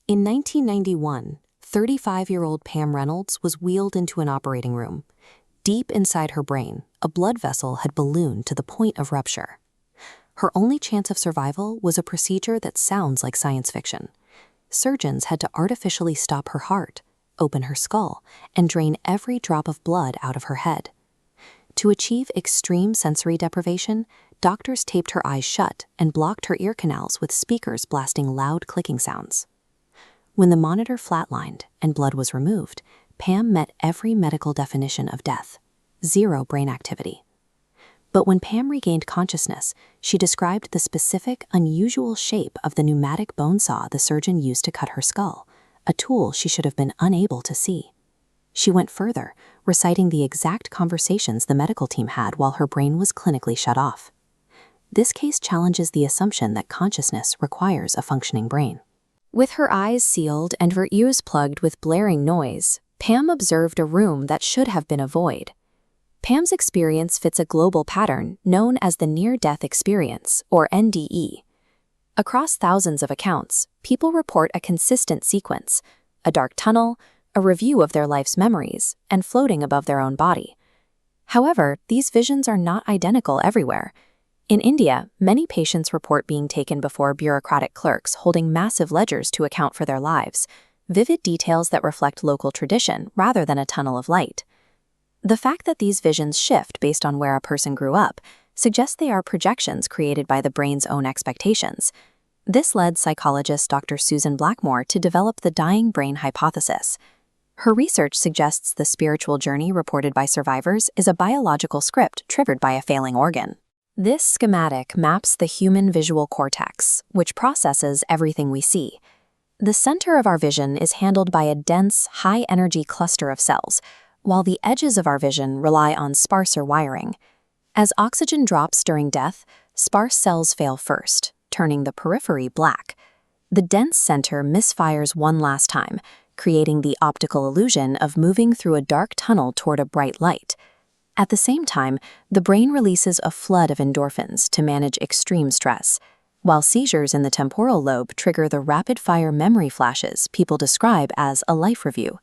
In 1991, 35-year-old Pam Reynolds was wheeled into an operating room. Deep inside her brain, a blood vessel had ballooned to the point of rupture. Her only chance of survival was a procedure that sounds like science fiction. Surgeons had to artificially stop her heart, open her skull, and drain every drop of blood out of her head. To achieve extreme sensory deprivation, doctors taped her eyes shut and blocked her ear canals with speakers blasting loud clicking sounds. When the monitor flatlined and blood was removed, Pam met every medical definition of death: zero brain activity. But when Pam regained consciousness, she described the specific, unusual shape of the pneumatic bone saw the surgeon used to cut her skull, a tool she should have been unable to see. She went further, reciting the exact conversations the medical team had while her brain was clinically shut off. This case challenges the assumption that consciousness requires a functioning brain. With her eyes sealed and her ears plugged with blaring noise, Pam observed a room that should have been a void. Pam's experience fits a global pattern known as the near-death experience, or NDE. Across thousands of accounts, people report a consistent sequence: a dark tunnel, a review of their life's memories, and floating above their own body. However, these visions are not identical everywhere. In India, many patients report being taken before bureaucratic clerks holding massive ledgers to account for their lives, vivid details that reflect local tradition rather than a tunnel of light. The fact that these visions shift based on where a person grew up suggests they are projections created by the brain's own expectations. This led psychologist Dr. Susan Blackmore to develop the dying brain hypothesis. Her research suggests the spiritual journey reported by survivors is a biological script triggered by a failing organ. This schematic maps the human visual cortex, which processes everything we see. The center of our vision is handled by a dense, high-energy cluster of cells, while the edges of our vision rely on sparser wiring. As oxygen drops during death, sparse cells fail first, turning the periphery black. The dense center misfires one last time, creating the optical illusion of moving through a dark tunnel toward a bright light. At the same time, the brain releases a flood of endorphins to manage extreme stress, while seizures in the temporal lobe trigger the rapid-fire memory flashes people describe as a life review.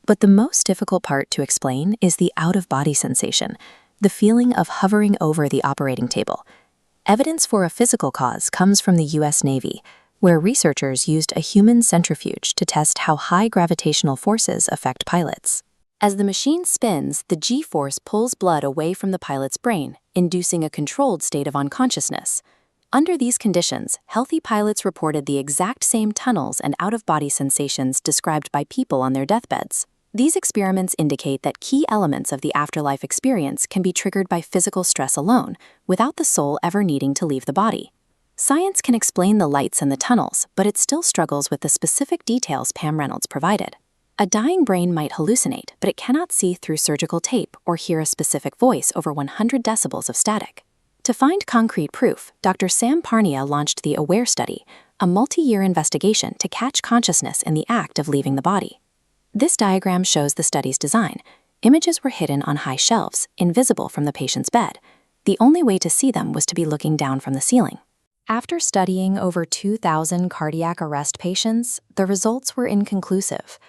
But the most difficult part to explain is the out-of-body sensation, the feeling of hovering over the operating table. Evidence for a physical cause comes from the U.S. Navy, where researchers used a human centrifuge to test how high gravitational forces affect pilots. As the machine spins, the G-force pulls blood away from the pilot's brain, inducing a controlled state of unconsciousness. Under these conditions, healthy pilots reported the exact same tunnels and out-of-body sensations described by people on their deathbeds. These experiments indicate that key elements of the afterlife experience can be triggered by physical stress alone, without the soul ever needing to leave the body. Science can explain the lights and the tunnels, but it still struggles with the specific details Pam Reynolds provided. A dying brain might hallucinate, but it cannot see through surgical tape or hear a specific voice over 100 decibels of static. To find concrete proof, Dr. Sam Parnia launched the AWARE study, a multi-year investigation to catch consciousness in the act of leaving the body. This diagram shows the study's design. Images were hidden on high shelves, invisible from the patient's bed. The only way to see them was to be looking down from the ceiling. After studying over 2,000 cardiac arrest patients, the results were inconclusive.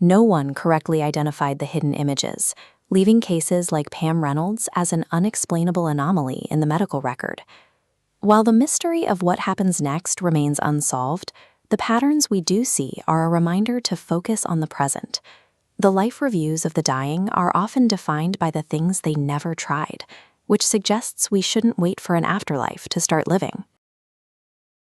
No one correctly identified the hidden images, leaving cases like Pam Reynolds as an unexplainable anomaly in the medical record. While the mystery of what happens next remains unsolved, the patterns we do see are a reminder to focus on the present. The life reviews of the dying are often defined by the things they never tried, which suggests we shouldn't wait for an afterlife to start living.